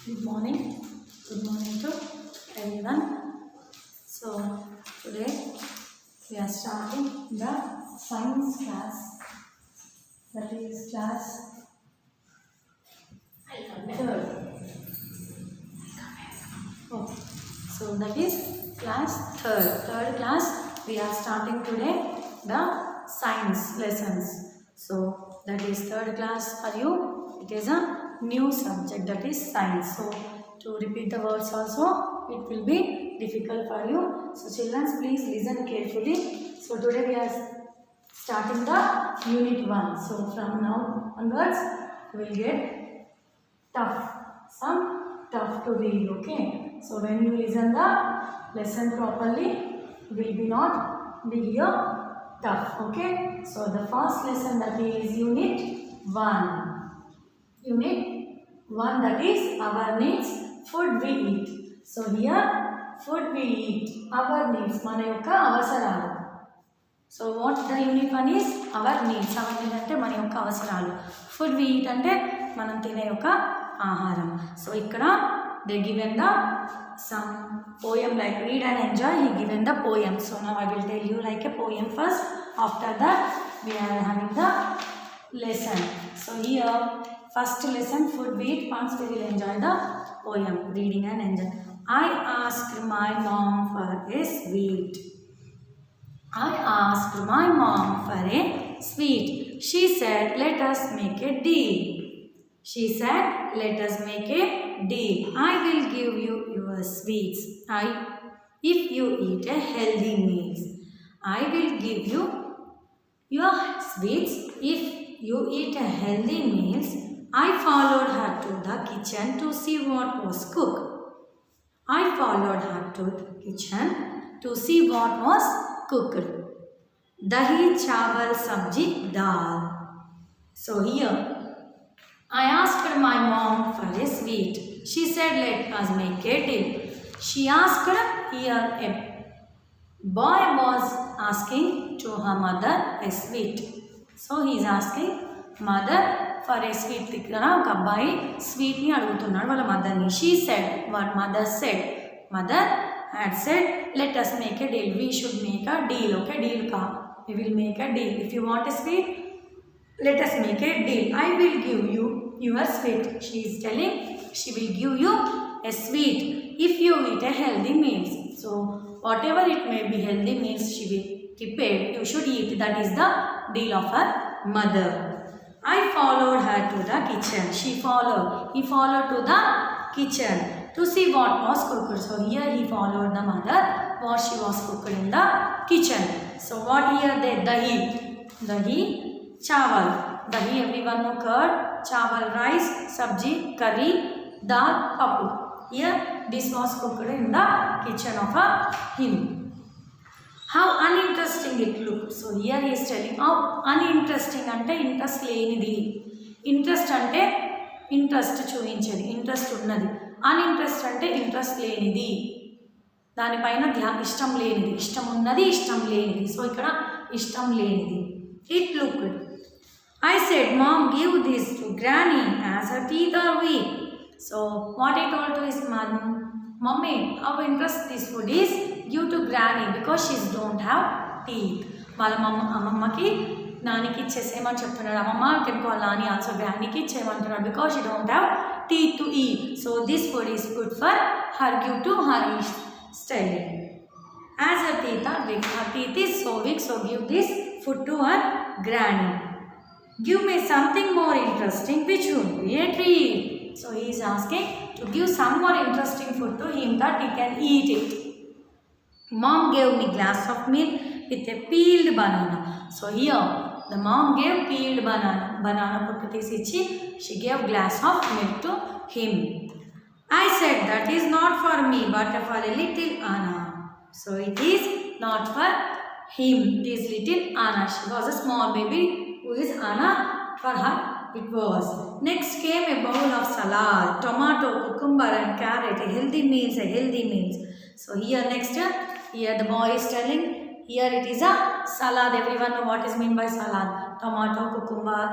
Good morning. Good morning to everyone. So today we are starting the science class. That is class third. Oh, so that is class third. Third class we are starting today the science lessons. So that is third class for you. It is a new subject, that is science. So to repeat the words also it will be difficult for you. So children, please listen carefully. So today we are starting the unit 1. So from now onwards we will get tough, some tough to read, okay? So when you listen the lesson properly, will be not be here tough, okay? So the first lesson, that is unit 1. Unit 1, that is our needs, food we eat. So here food we eat, our needs, మన యొక్క అవసరాలు. So what the unit 1 is our needs. Hour need అంటే మన యొక్క అవసరాలు. Food వి eat అంటే మనం తినే యొక్క ఆహారం. సో ఇక్కడ they given the sum poem like read and enjoy. He given the poem. So now I will tell you like a poem first. After that we are having the lesson. So here first lesson, food we eat. Once we will enjoy the poem, reading and enjoy. I asked my mom for a sweet. I asked my mom for a sweet. She said, let us make a deal. She said, let us make a deal. I will give you your sweets if you eat a healthy meal. I will give you your sweets if you eat a healthy meal. I followed her to the kitchen to see what was cooked. I followed her to the kitchen to see what was cooked. Dahi, chawal, sabji, dal. So here I asked my mom for a sweet. She said, let us make a deal. She asked, here a boy was asking to her mother a sweet. So he is asking mother for a sweet. ఇక్కడ ఒక అబ్బాయి స్వీట్ని అడుగుతున్నాడు వాళ్ళ మదర్ని. She said, what mother said. Mother had said, let us make a deal. We should make a deal. Okay, deal ka. We will make a deal. If you want a sweet, let us make a deal. I will give you your sweet. She is telling she will give you a sweet if you eat a healthy meal. So whatever it may be healthy meals she will prepare, you should eat. That is the deal of her mother. I followed her to the kitchen. He followed to the kitchen to see what was cooked. So here he followed the mother what she was cooked in the kitchen. So what here they dahi, chawal. Dahi everyone know, curd, chawal rice, sabji curry, dal papu. Here this was cooked in the kitchen of him. How uninteresting it looked. So here he is telling how uninteresting ante interest lenidi. Interest ante interest చూయించేది, interest ఉన్నది. Uninterest అంటే interest లేనిది, దానిపైన ఇష్టం లేనిది. ఇష్టం ఉన్నది, ఇష్టం లేనిది. సో ఇక్కడ ఇష్టం లేనిది. It looked. I said, mom, give this to granny as her teeth are weak. So what he told to his mom, mommy, how interest this food is give to granny because she don't have teeth. వాళ్ళ అమ్మమ్మకి నానికి ఇచ్చేసేయమని చెప్తున్నాడు. అమ్మమ్మ can call Nani also, గ్రానీకి ఇచ్చేయమంటున్నాడు because she don't have teeth to eat. So this food is good for her, give to her styling. As her teeth are weak, her teeth is so weak, so give this food to her granny. Give me something more interesting which would be a treat. So he is asking to give some more interesting food to him that he can eat it. Mom gave me glass of milk with a peeled banana. So here the mom gave peeled banana puttu teesichi she gave glass of milk to him. I said, that is not for me but for a little Anna. So it is not for him, it is little Anna. She was a small baby. Who is Anna? For her it was. Next came a bowl of salad, tomato, cucumber and carrot. A healthy meals. So here next, here the boy is telling, here it is a salad. Everyone know what is mean by salad. Tomato, cucumber,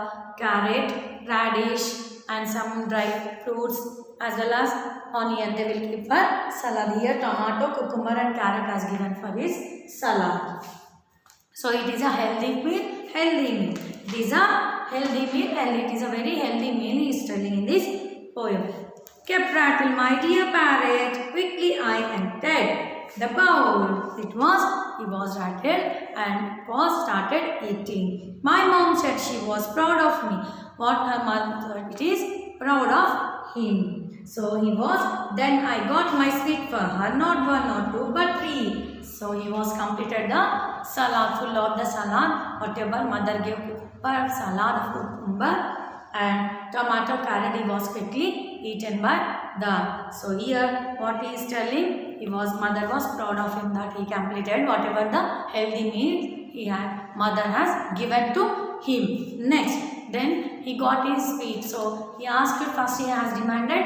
carrot, radish, and some dry fruits as well as onion. They will keep for salad. Here tomato, cucumber and carrot as given for his salad. So it is a healthy meal, healthy meal. It is a healthy meal and it is a very healthy meal he is telling in this poem. Kept rattle, my dear parrot, quickly I entered the bowl. He was rattled and started eating. My mom said she was proud of me. What her mother it is proud of him. So he was, then I got my sweet for her, not one or two but three. So he was completed the salad, full of the salad, whatever mother gave cucumber, salad, cucumber and tomato, carrot, he was quickly eaten by the. So here what he is telling, mother was proud of him that he completed whatever the healthy meal mother has given to him. Next, then he got his sweet. So he asked first, he has demanded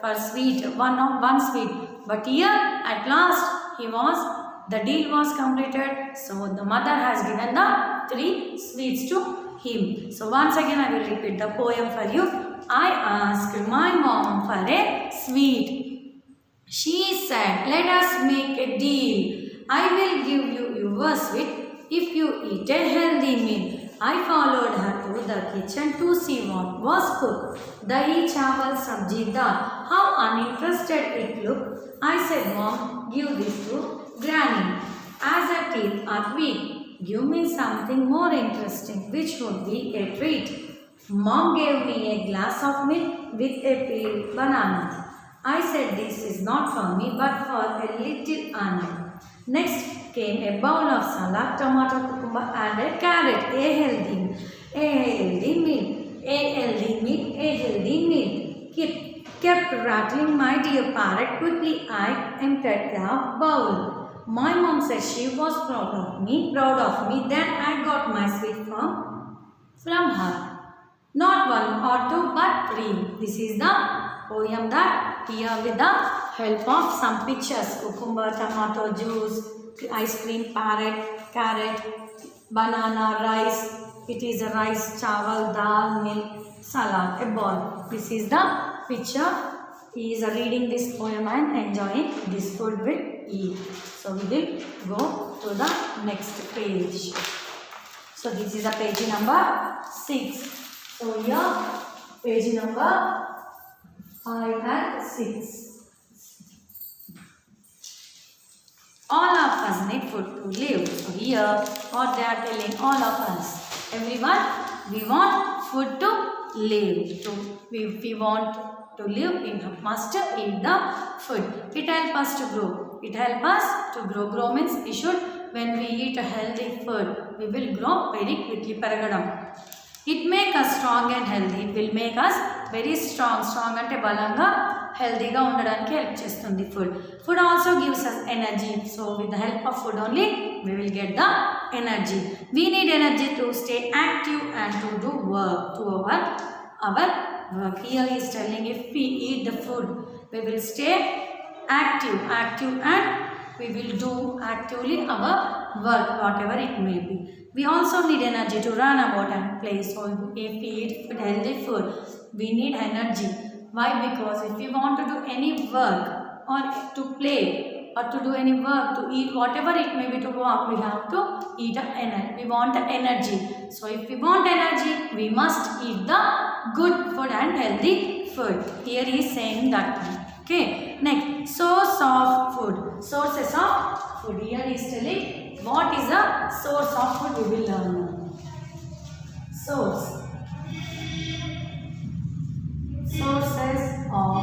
for sweet, one sweet. But here at last the deal was completed. So the mother has given the 3 sweets to him. So once again I will repeat the poem for you. I asked my mom for a sweet. She said, let us make a deal. I will give you your sweet if you eat a healthy meal. I followed her to the kitchen to see what was cooked. Dahi, chawal, sabji, dal. How uninterested it looked. I said, Mom, give this to Granny. As her teeth are weak, give me something more interesting, which would be a treat. Mom gave me a glass of milk with a peeled banana. I said, this is not for me but for a little onion. Next came a bowl of salad, tomato, cucumber and a carrot. A healthy meal. Kept rattling, my dear parrot. Quickly I emptied the bowl. My mom said she was proud of me. Then I got my sweet from her. Not one or two but 3. This is the poem that here with the help of some pictures. Cucumber, tomato juice, ice cream, parrot, carrot, banana, rice. It is a rice, chawal, dal, milk, salad, a bowl. This is the picture. He is reading this poem and enjoying this food with eat. So we will go to the next page. So this is a page number 6. So here page number 5 and 6. All of us need food to live. So here what they are telling all of us. Everyone, we want food to live. If we want to live, we must eat the food. It helps us to grow. Grow means we should, when we eat a healthy food, we will grow very quickly. Paragadam. It makes us strong and healthy. It will make us very strong. Strong ante balanga, healthy ga undadaniki help chestundi food. Food also gives us energy. So with the help of food only, we will get the energy. We need energy to stay active and to do work, to our work. Here he is telling, if we eat the food, we will stay active and we will do actively our work, whatever it may be. We also need energy to run about and play. So if we eat healthy food, we need energy. Why? Because if we want to do any work or to play or to do any work, to eat whatever it may be, to walk, we have to eat energy. We want energy. So if we want energy, we must eat the good food and healthy food. Here he is saying that. Okay. Next, source of food. Sources of food. Here he is telling what is a source of food. We will learn now. Sources of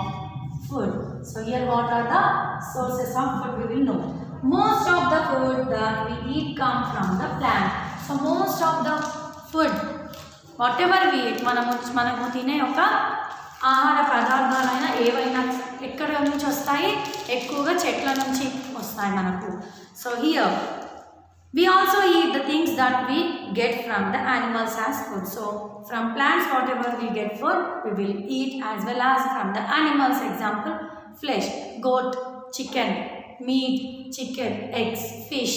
food. So here what are the sources of food? We will know. Most of the food that we eat come from the plant. So most of the food, whatever we eat, మనము తినే ఒక ఆహార పదార్థాలైనా ఏవైనా ఎక్కడ నుంచి వస్తాయి, ఎక్కువగా చెట్ల నుంచి వస్తాయి మనకు. So here we also eat the things that we get from the animals as food. So from plants whatever we get food, we will eat, as well as from the animals. Example, flesh, goat, chicken, meat, chicken, eggs, fish.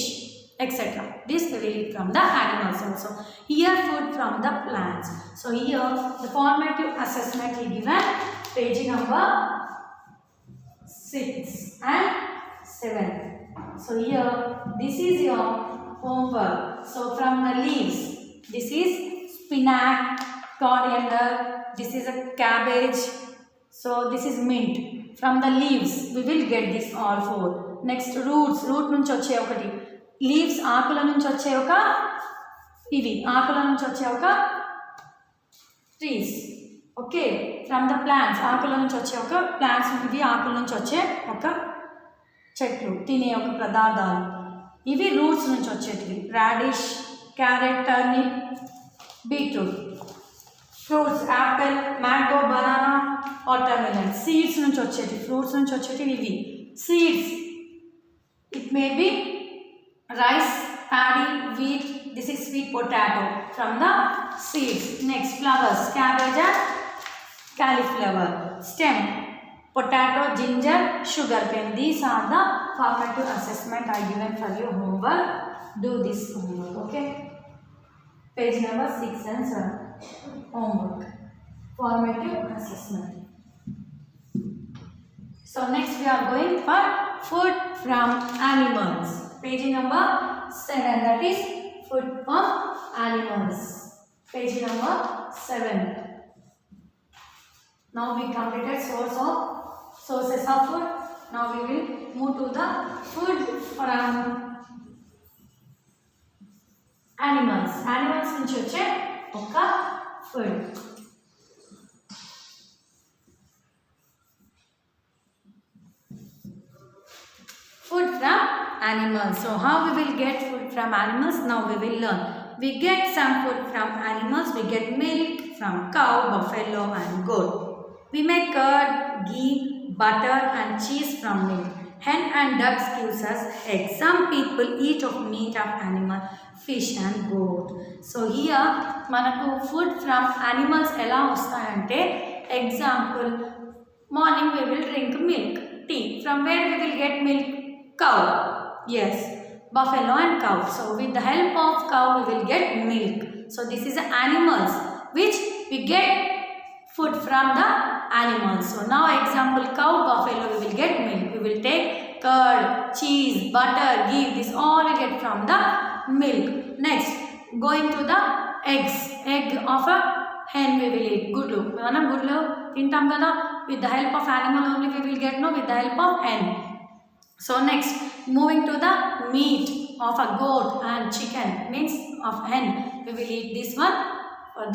etc. This we will eat from the animals also. Here food from the plants. So here the formative assessment is given, page number 6 and 7. So here this is your homework. So from the leaves, this is spinach, coriander, this is a cabbage, so this is mint. From the leaves we will get this all four. Next roots, root నుంచి వచ్చే ఒకటి, leaves ఆకుల నుంచి వచ్చే ఒక, ఇవి ఆకుల నుంచి వచ్చే ఒక trees. Okay, from the plants ఆకుల నుంచి వచ్చే ఒక ప్లాంట్స్, ఇవి ఆకుల నుంచి వచ్చే ఒక చెట్లు, తినే ఒక పదార్థాలు. ఇవి రూట్స్ నుంచి వచ్చేటివి, radish, carrot, turnip, beetroot. Fruits Apple, mango, banana, watermelon. Seeds నుంచి వచ్చేటివి, ఫ్రూట్స్ నుంచి వచ్చేటివి ఇవి seeds. It may be rice, paddy, wheat. This is sweet potato from the seeds. Next flowers, cabbage and cauliflower. Stem, potato, ginger, sugar cane. These are the formative assessment I given for your homework. Do this homework, okay? Page number 6 and 7. Homework, formative assessment. So next we are going for food from animals. Page number 7, that is food from animals. Page number 7. Now we completed sources of food. Now we will move to the food from animals. Animals నుంచి వచ్చే ఒక food. Food from animals. So how we will get food from animals? Now we will learn. We get some food from animals. We get milk from cow, buffalo and goat. We make curd, ghee, butter and cheese from milk. Hen and ducks gives us eggs. Some people eat of meat of animal, fish and goat. So here manaku food from animals ela vastayante, example, morning we will drink milk, tea. From where we will get milk? Cow. Yes, buffalo and cow. So with the help of cow we will get milk. So this is animals which we get food from the animals. So now example, cow, buffalo, we will get milk. We will take curd, cheese, butter, ghee. This all we get from the milk. Next, going to the eggs. Egg of a hen we will eat. Gudlu. Mana gudlu tintam kada. With the help of animal only we will get, no, with the help of hen. So next, moving to the meat of a goat and chicken, means of hen, we will eat this one. From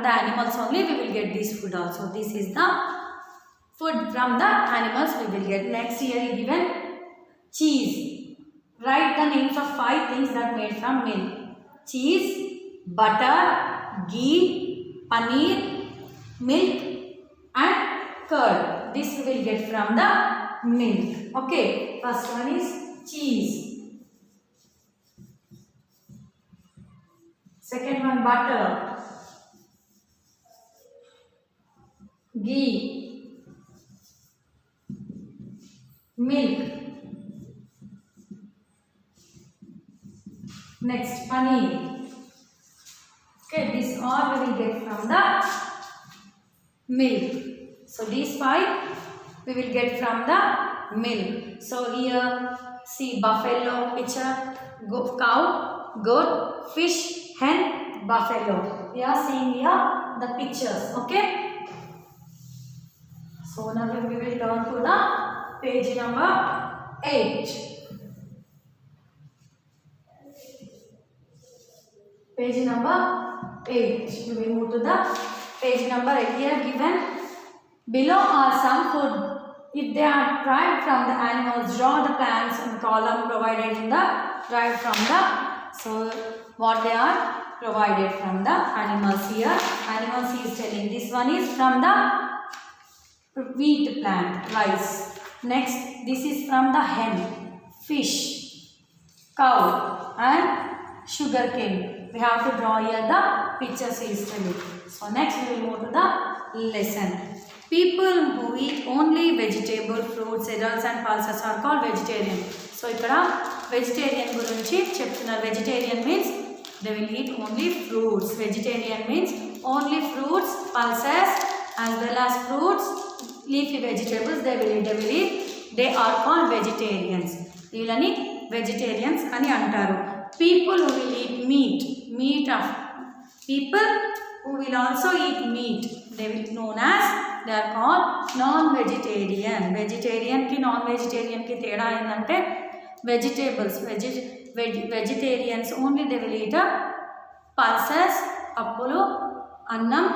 the animals only we will get this food also. This is the food from the animals we will get. Next here is given cheese. Write the names of 5 things that made from milk. Cheese, butter, ghee, paneer, milk and curd. This we will get from the milk. Okay, first one is cheese. Second one butter, ghee, milk. Next paneer. Okay, this all we will get from the milk. So these 5 we will get from the milk. So here see buffalo picture, cow, goat, fish, hen, buffalo. We are seeing here the pictures. Okay. So now we will turn to the page number 8. Page number 8. We will move to the page number 8. Here given below are some food. If they are derived from the animals, draw the plants in column provided in the derived from the. So what they are provided from the animals here. Animals he is telling. This one is from the wheat plant, rice. Next, this is from the hen, fish, cow and sugarcane. We have to draw here the pictures he is telling. So next we will move to the lesson. People who eat only vegetable, fruits, cereals and pulses are called vegetarian. So ikkada vegetarian గురించి చెప్తున్నారు. Vegetarian means they will eat only fruits. Vegetarian means only fruits, pulses as well as fruits, leafy vegetables they will eat. They are called vegetarians. వీళ్ళని vegetarians అని అంటారు. People who will eat meat of people who will also eat meat, they will known as, they are called non-vegetarian. Vegetarian ki non-vegetarian ki teda endante vegetables, vegetarians only they will eat pulses, appulu, annam,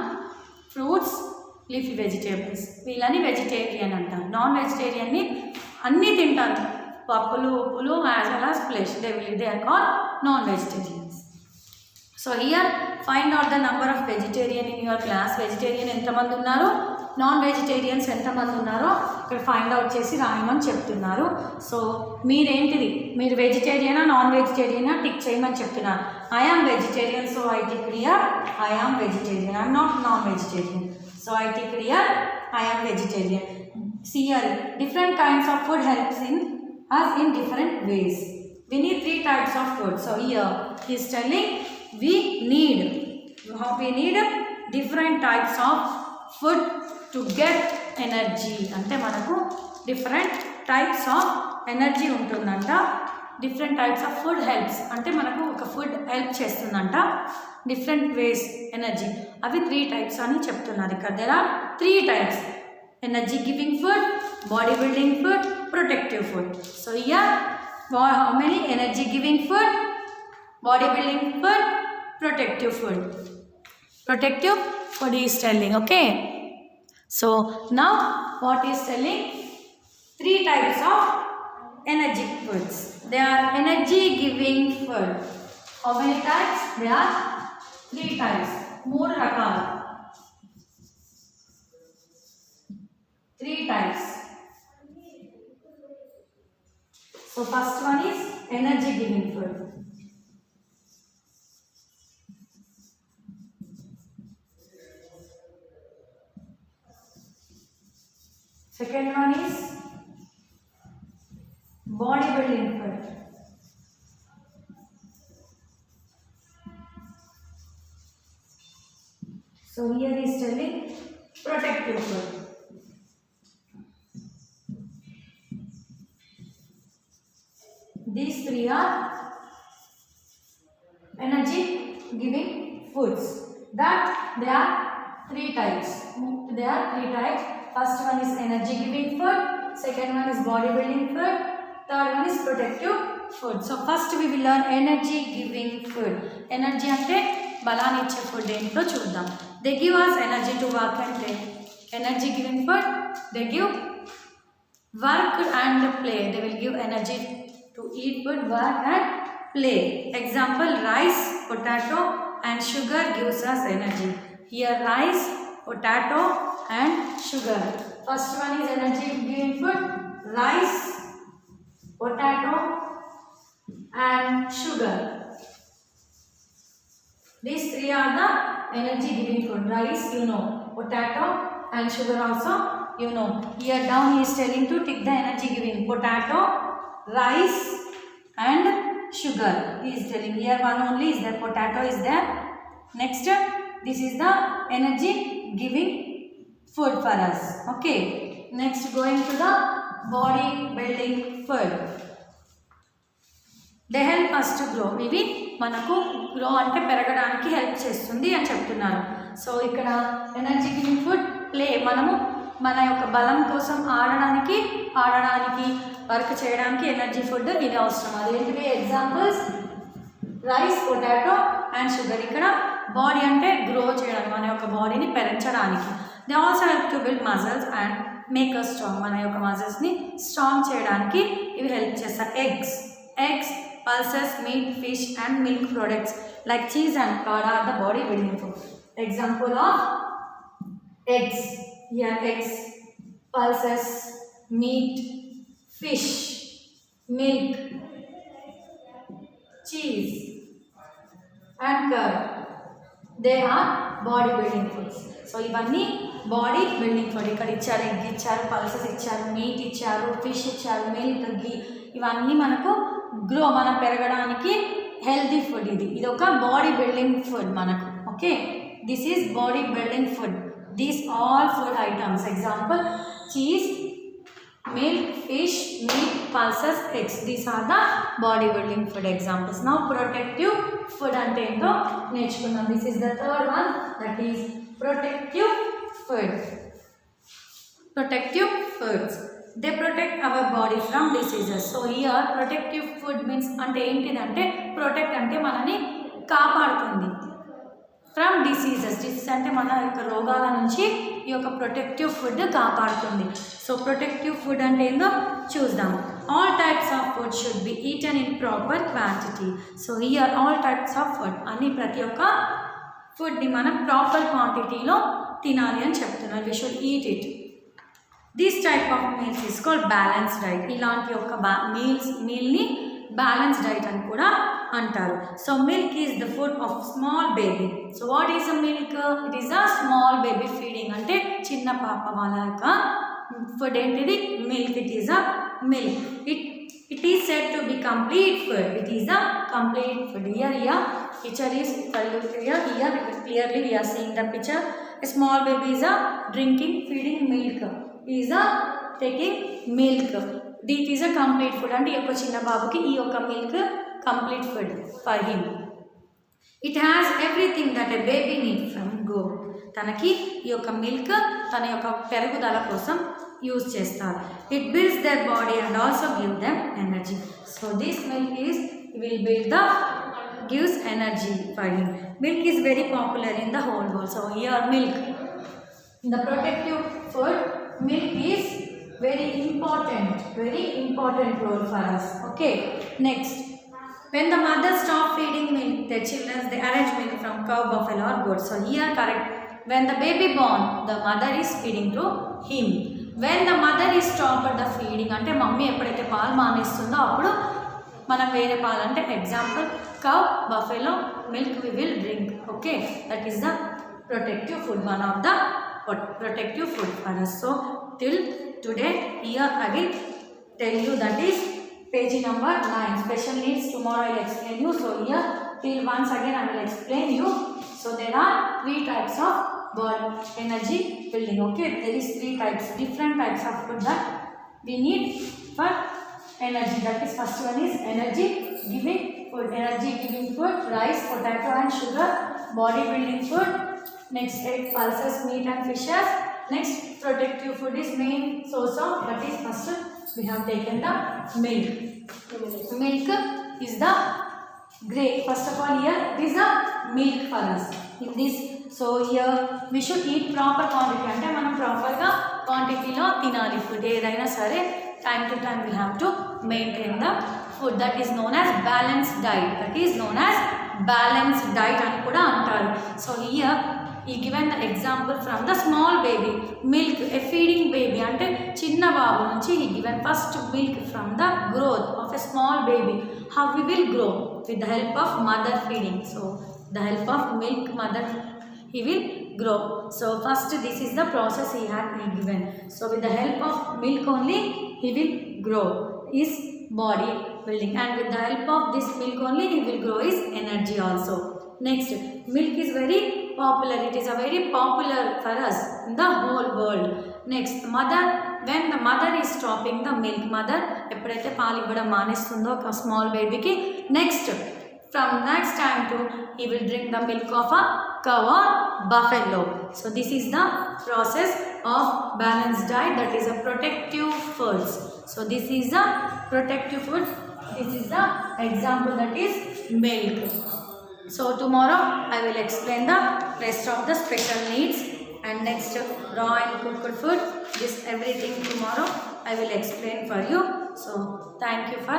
fruits, leafy vegetables. వీళ్ళని vegetarian అంటారు. Non వెజిటేరియన్ని అన్నీ తింటారు, పప్పులు ఉప్పులు as well as flesh. They are called non vegetarians. So here find out the number of vegetarian in your class. Vegetarian ఎంతమంది ఉన్నారు, non vegetarians ఎంతమంది ఉన్నారో ఇక్కడ ఫైండ్ అవుట్ చేసి రాయమని చెప్తున్నారు. సో మీరేంటిది, మీరు వెజిటేరియనా నాన్ వెజిటేరియనా టిక్ చేయమని చెప్తున్నారు. I am vegetarian, so I tick here I am vegetarian. I am not non-vegetarian, so I tick here I am vegetarian. See here, different kinds of food helps in us in different ways. We need 3 types of food. So here he is telling we need different types of food to get energy. అంటే మనకు different types of energy ఉంటుందంట. different types of food helps అంటే మనకు ఒక food help చేస్తుందంట. Different ways energy, అవి 3 types అని చెప్తున్నారు ఇక్కడ. There are 3 types: energy giving food, body building food, protective food. So here how many energy giving food, body building food, protective food. Protective food is telling, okay. So now what is telling? 3 types of energy foods. They are energy giving food. How many types? There are 3 types. 3 rakalu. 3 types. So first one is energy giving food. Second one is body building food. So here he is telling protective food. These 3 are energy giving foods. That there are 3 types. There are 3 types. First one is energy giving food, second one is body building food, third one is protective food. So first we will learn energy giving food. Energy ante balani iche food entlo chuddam. They give us energy to work and play. Energy giving food, they give work and play. They will give energy to eat food, work and play. Example, rice, potato and sugar gives us energy. Here rice, potato and sugar. First one is energy giving food, rice, potato and sugar. These 3 are the energy giving food. Rice you know, potato and sugar also you know. Here down he is telling to tick the energy giving: potato, rice and sugar. He is telling here one only is there, potato is there. Next this is the energy giving food for us, okay. Next going to the body building food. They help us to grow. ఇవి మనకు grow అంటే పెరగడానికి help చేస్తుంది అని చెప్తున్నారు. So ఇక్కడ energy giving food, play, మనము మన యొక్క బలం కోసం ఆడడానికి వర్క్ చేయడానికి ఎనర్జీ ఫుడ్ ఇది అవసరం. అదేంటివి examples: rice, potato and sugar. ఇక్కడ బాడీ అంటే గ్రో చేయడానికి, మన యొక్క బాడీని పెంచడానికి. They also help to build muscles and make us strong. మన యొక్క మజిల్స్ని స్ట్రాంగ్ చేయడానికి ఇవి హెల్ప్ చేస్తాయి. Eggs, pulses, meat, fish and milk products like cheese and curd are the body building food. Example of eggs. Here eggs, pulses, meat, fish, milk, cheese and curd. They are body building foods. So ఇవన్నీ body building food. ఇక్కడ ఇచ్చారు egg ఇచ్చారు, pulses ఇచ్చారు, meet ఇచ్చారు, fish ఇచ్చారు, milk, ఘీ, ఇవన్నీ మనకు మనం పెరగడానికి హెల్తీ ఫుడ్. ఇది ఒక బాడీ బిల్డింగ్ ఫుడ్ మనకు. Okay, this is body building food. These all food items example cheese, milk, fish, meat, pulses, eggs. These are the bodybuilding food examples. Now protective food ante ento నేర్చుకుందాం. This is the third one, that is protective food. Protective foods, they protect our body from diseases. So here protective food means ante ఏంటిదంటే protect అంటే మనని కాపాడుతుంది from diseases. Disease అంటే మన యొక్క రోగాల నుంచి ఈ యొక్క ప్రొటెక్టివ్ ఫుడ్ కాపాడుతుంది. సో ప్రొటెక్టివ్ ఫుడ్ అంటే ఏందో చూద్దాం. All types of food should be eaten in proper quantity. So here all types of food అన్ని ప్రతి ఒక్క ఫుడ్ని మనం ప్రాపర్ క్వాంటిటీలో తినాలి అని చెప్తున్నారు. We should eat it. This type of meals is called balance diet. ఇలాంటి ఒక మీల్ని బ్యాలెన్స్ డైట్ అని కూడా అంటారు. So milk is the food of small baby. So what is a milk? It is a small baby feeding. అంటే చిన్న పాప వాళ్ళ యొక్క ఫుడ్ ఏంటిది? Milk. It is a milk. It is said to be complete food. It is a complete food. Here picture is here clearly we are seeing the picture. A small baby is feeding milk. He is taking milk. It is a complete food. అంటే ఈ యొక్క చిన్న బాబుకి ఈ యొక్క milk complete food for him. It has everything that a baby need from go. తనకి ఈ యొక్క మిల్క్ తన యొక్క పెరుగుదల కోసం యూజ్ చేస్తారు. It builds their body and also give them energy. So this milk is will build the gives energy for him. Milk is very popular in the whole world. So here milk, the protective food, milk is very important role for us. Okay, next, when the mother stop feeding milk their children, they arrange milk from cow, buffalo or goat. So here correct, when the baby born the mother is feeding to him. When the mother is stopped the feeding అంటే mummy ఎప్పుడైతే పాలు మానేస్తుందో అప్పుడు మనం వేరే పాలు అంటే example cow, buffalo milk we will drink. Okay, that is the protective food, one of the protective food for us. So till today here I will tell you, that is page number 9, special needs. Tomorrow I will explain you. So here till once again I will explain you. So there are 3 types of body energy building. Okay, there is 3 types, different types of food that we need for energy. That is first one is energy giving food. Energy giving food, rice, potato and sugar. Body building food, next egg, pulses, meat and fishes. Next protective food is main source of, that is first we have taken the milk. Milk is the great, first of all here it is the milk for us in this. So here we should eat proper quantity. అంటే మనం ప్రాపర్గా క్వాంటిటీలో తినాలి food ఏదైనా సరే. time to time we have to maintain the food. That is known as balanced diet. That is known as balanced diet అని కూడా అంటారు. So here he given the example from the small baby milk, a feeding baby అంటే చిన్న బాబు నుంచి he given first milk from the growth of a small baby. How we will grow? With the help of mother feeding. So the help of milk mother he will grow. So first this is the process he given. So with the help of milk only he will grow his body building, and with the help of this milk only he will grow his energy also. Next, milk is very popular. It is a very popular for us in the whole world. Next, mother, when the mother is stopping the milk, mother ఎప్పుడైతే పాలు ఇవ్వడం మానేస్తుందో ఒక small బేబీకి, next from next time to he will drink the milk of a cow or buffalo. So this is the process of balanced diet, that is a protective foods. So this is the protective food. This is the example, that is milk. So tomorrow I will explain the rest of the special needs and next raw and cooked food. This everything tomorrow I will explain for you. So thank you for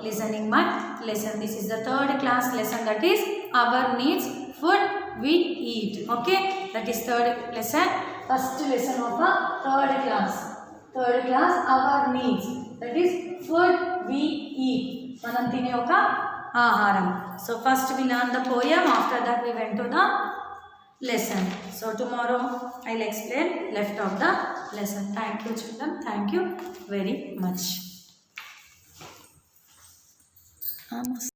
listening my lesson. This is the 3rd class lesson, that is our needs, food we eat. Okay, that is 3rd lesson, first lesson of the 3rd class. 3rd class, our needs, that is food we eat. మనం తినే ఒక ఆహారం. So first we learn the poem, after that we went to the lesson. So tomorrow I will explain left of the lesson. Thank you children, thank you very much. Namaste.